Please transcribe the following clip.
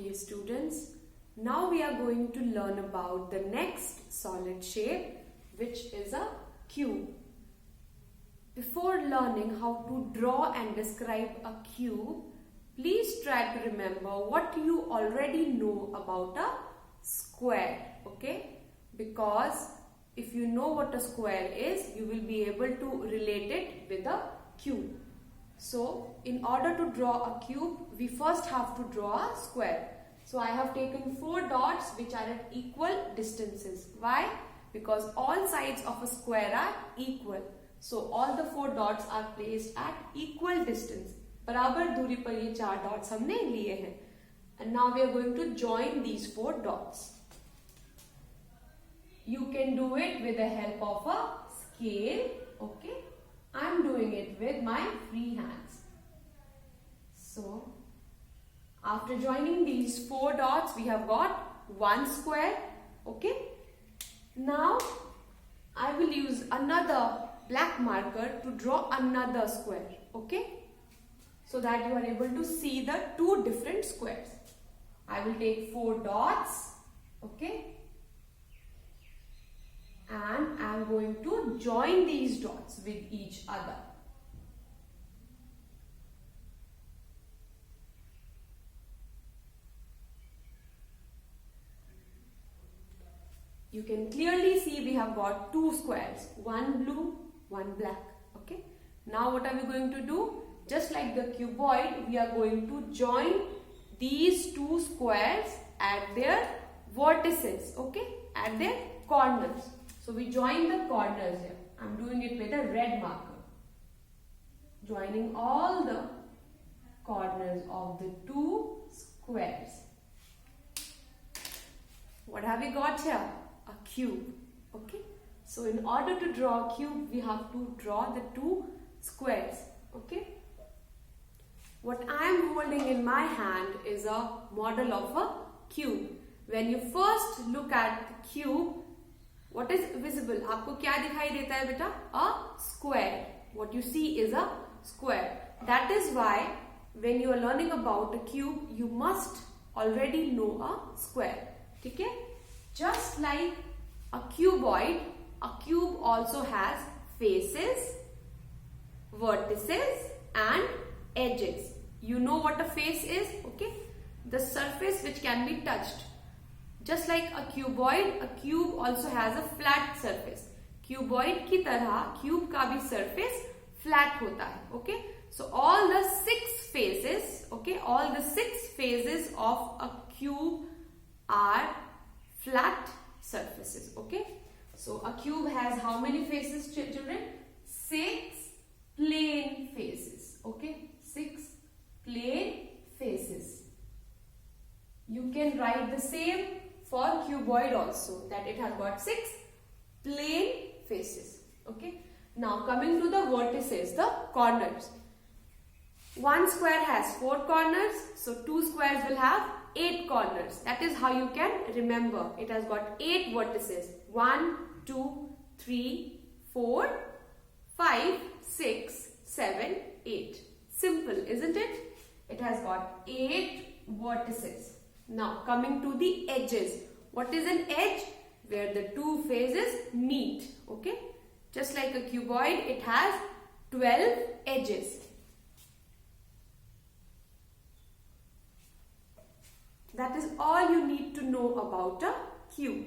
dear students. Now we are going to learn about the next solid shape, which is a cube. Before learning how to draw and describe a cube, please try to remember what you already know about a square, okay? Because if you know what a square is, you will be able to relate it with a cube. So, in order to draw a cube, we first have to draw a square. So, I have taken 4 dots which are at equal distances. Why? Because all sides of a square are equal. So, all the 4 dots are placed at equal distance. बराबर दूरी पर ये 4 dots हमने लिए हैं. And now we are going to join these 4 dots. You can do it with the help of a scale, okay? I am doing it with my free hands. So, after joining these 4 dots, we have got one square, okay? Now, I will use another black marker to draw another square, okay? So that you are able to see the 2 different squares. I will take 4 dots, okay? And I am going to join these dots with each other. You can clearly see we have got 2 squares, one blue, one black, okay? Now what are we going to do? Just like the cuboid, we are going to join these 2 squares at their vertices, okay? At their corners. So we join the corners here. I am doing it with a red marker. Joining all the corners of the 2 squares. What have we got here? A cube. Okay. So in order to draw a cube, we have to draw the 2 squares. Okay. What I am holding in my hand is a model of a cube. When you first look at the cube, what is visible? आपको क्या दिखाई देता है बेटा? A square. What you see is a square. That is why when you are learning about a cube, you must already know a square. ठीक है? Just like a cuboid, a cube also has faces, vertices and edges. You know what a face is? Okay? The surface which can be touched. Just like a cuboid, a cube also has a flat surface. Cuboid की तरह cube का भी surface flat होता है. Okay? So all the 6 faces, okay, all the 6 phases of a cube are flat surfaces. Okay? So a cube has how many faces, children? 6 plane faces. Okay? 6 plane faces. You can write the same for cuboid also, that it has got 6 plane faces. Okay. Now coming to the vertices, the corners. One square has 4 corners, so 2 squares will have 8 corners. That is how you can remember. It has got 8 vertices. 1, 2, 3, 4, 5, 6, 7, 8. Simple, isn't it? It has got 8 vertices. Now coming to the edges. What is an edge? Where the 2 faces meet. Okay. Just like a cuboid, it has 12 edges. That is all you need to know about a cube.